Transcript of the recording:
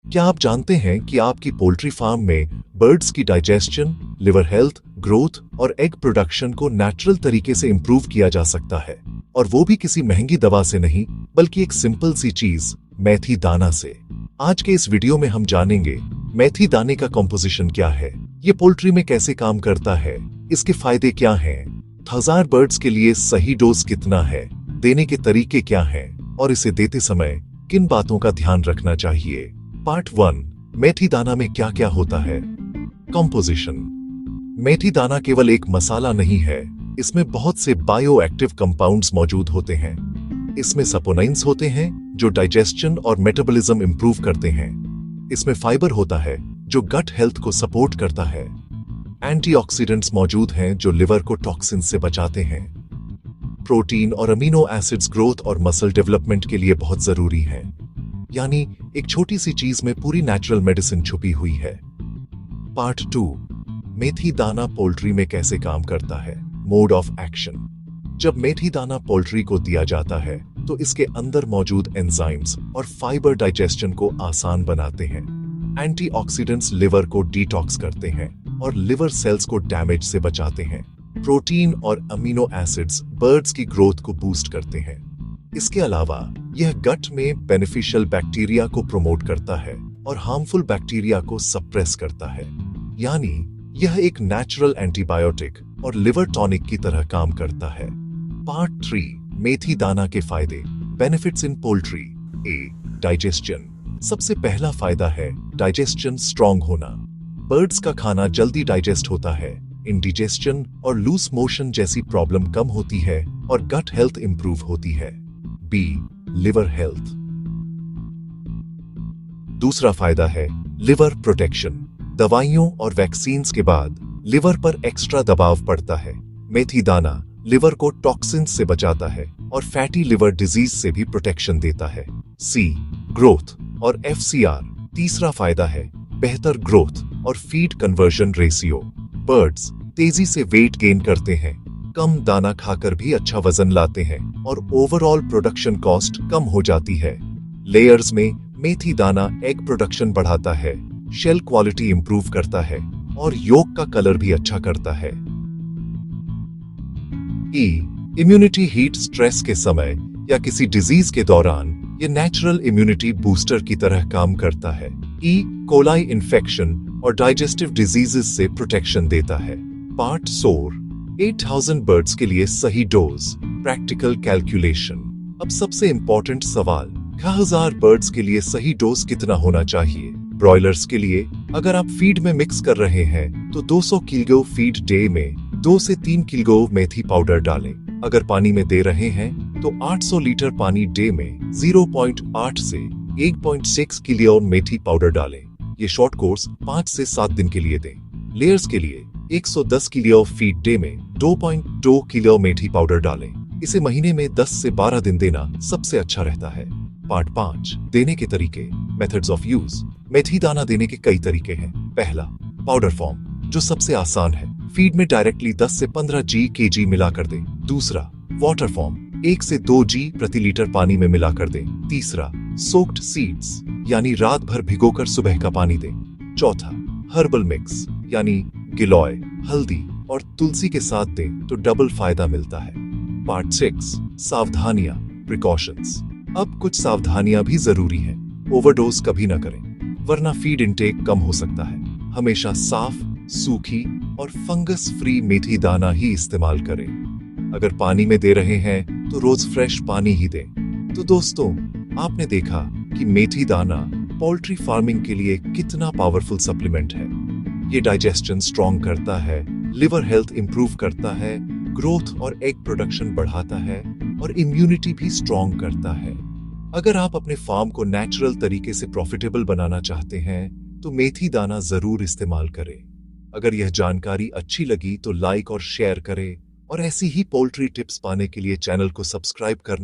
क्या आप जानते हैं कि आपकी पोल्ट्री फार्म में बर्ड्स की डाइजेशन, लिवर हेल्थ, ग्रोथ और एग प्रोडक्शन को नेचुरल तरीके से इंप्रूव किया जा सकता है, और वो भी किसी महंगी दवा से नहीं, बल्कि एक सिंपल सी चीज, मेथी दाना से। आज के इस वीडियो में हम जानेंगे मेथी दाने का कॉम्पोजिशन क्या है, ये पोल्ट्री में कैसे काम करता है, इसके फायदे क्या हैं, 1000 बर्ड्स के लिए सही डोज कितना है, देने के तरीके क्या हैं, और इसे देते समय किन बातों का ध्यान रखना चाहिए। पार्ट 1, मेथी दाना में क्या क्या होता है। कॉम्पोजिशन। मेथी दाना केवल एक मसाला नहीं है, इसमें बहुत से बायो एक्टिव कंपाउंड्स मौजूद होते हैं। इसमें सपोनाइंस होते हैं जो डाइजेशन और मेटाबॉलिज्म इंप्रूव करते हैं। इसमें फाइबर होता है जो गट हेल्थ को सपोर्ट करता है। एंटीऑक्सीडेंट्स मौजूद हैं जो लिवर को टॉक्सिन से बचाते हैं। प्रोटीन और अमीनो एसिड्स ग्रोथ और मसल डेवलपमेंट के लिए बहुत जरूरी हैं। यानी एक छोटी सी चीज में पूरी नेचुरल मेडिसिन छुपी हुई है। पार्ट 2, मेथी दाना पोल्ट्री में कैसे काम करता है। Mode of action. जब मेथी दाना पोल्ट्री को दिया जाता है तो इसके अंदर मौजूद एंजाइम्स और फाइबर डाइजेशन को आसान बनाते हैं। एंटीऑक्सीडेंट्स लिवर को डिटॉक्स करते हैं और लिवर सेल्स को डैमेज से बचाते हैं। प्रोटीन और अमीनो एसिड्स बर्ड्स की ग्रोथ को बूस्ट करते हैं। इसके अलावा यह गट में बेनिफिशियल बैक्टीरिया को प्रमोट करता है और हार्मफुल बैक्टीरिया को सप्रेस करता है। यानी यह एक नेचुरल एंटीबायोटिक और लिवर टॉनिक की तरह काम करता है। पार्ट 3, मेथी दाना के फायदे। Benefits in poultry. A, digestion. सबसे पहला फायदा है डाइजेशन स्ट्रॉन्ग होना। बर्ड्स का खाना जल्दी डाइजेस्ट होता है, इंडिजेशन और लूज मोशन जैसी प्रॉब्लम कम होती है और गट हेल्थ इंप्रूव होती है। B, liver health. दूसरा फायदा है लिवर प्रोटेक्शन। दवाइयों और वैक्सीन्स के बाद लिवर पर एक्स्ट्रा दबाव पड़ता है। मेथी दाना लिवर को टॉक्सिन से बचाता है और फैटी लिवर डिजीज से भी प्रोटेक्शन देता है। सी, ग्रोथ और एफसीआर। तीसरा फायदा है बेहतर ग्रोथ और फीड कन्वर्जन रेशियो। बर्ड्स तेजी से वेट गेन करते हैं, कम दाना खाकर भी अच्छा वजन लाते हैं और ओवरऑल प्रोडक्शन कॉस्ट कम हो जाती है। लेयर्स में मेथी दाना एग प्रोडक्शन बढ़ाता है, शेल क्वालिटी इंप्रूव करता है और योक का कलर भी अच्छा करता है। ई, इम्यूनिटी हीट स्ट्रेस के समय या किसी डिजीज के दौरान ये नेचुरल इम्यूनिटी बूस्टर की तरह काम करता है। ई, कोलाई इन्फेक्शन और डाइजेस्टिव डिजीजेस से प्रोटेक्शन देता है। पार्ट 4, 8000 बर्ड्स के लिए सही डोज। Practical calculation. अब सबसे इंपॉर्टेंट सवाल, 1000 बर्ड्स के लिए सही डोज कितना होना चाहिए। ब्रॉयलर्स के लिए अगर आप फीड में मिक्स कर रहे हैं तो 200 किलो फीड डे में 2 से 3 किलो मेथी पाउडर डालें। अगर पानी में दे रहे हैं तो 800 लीटर पानी डे में 0.8 से 1.6 किलो मेथी पाउडर डालें। ये शॉर्ट कोर्स 5 से 7 दिन के लिए दें। लेयर्स के लिए 110 किलो फीड डे में 2.2 किलो मेथी पाउडर डालें। इसे महीने में 10 से 12 दिन देना सबसे अच्छा रहता है। पार्ट 5, देने के तरीके। Methods of use. मेथी दाना देने के कई तरीके हैं। पहला, पाउडर फॉर्म, जो सबसे आसान है। फीड में डायरेक्टली 10 से 15 जी kg मिलाकर दें। दूसरा, वाटर फॉर्म, 1 से 2 जी प्रति लीटर पानी में मिलाकर दें। तीसरा, सोक्ड सीड्स, यानी रात भर भिगोकर सुबह का पानी दें। चौथा, हर्बल मिक्स, यानी गिलोय, हल्दी और तुलसी के साथ दें तो डबल फायदा मिलता है। पार्ट 6, सावधानियां, प्रिकॉशंस। अब कुछ सावधानियां भी जरूरी हैं। ओवरडोज कभी ना करें, वरना फीड इंटेक कम हो सकता है। हमेशा साफ, सूखी और फंगस फ्री मेथी दाना ही इस्तेमाल करें। अगर पानी में दे रहे हैं तो रोज फ्रेश पानी ही दें। तो दोस्तों, आपने देखा कि मेथी दाना पोल्ट्री फार्मिंग के लिए कितना पावरफुल सप्लीमेंट है। ये डाइजेशन स्ट्रॉन्ग करता है, लिवर हेल्थ इंप्रूव करता है, ग्रोथ और एग प्रोडक्शन बढ़ाता है और इम्यूनिटी भी स्ट्रॉन्ग करता है। अगर आप अपने फार्म को नेचुरल तरीके से प्रॉफिटेबल बनाना चाहते हैं तो मेथी दाना जरूर इस्तेमाल करें। अगर यह जानकारी अच्छी लगी तो लाइक और शेयर करें और ऐसी ही पोल्ट्री टिप्स पाने के लिए चैनल को सब्सक्राइब करना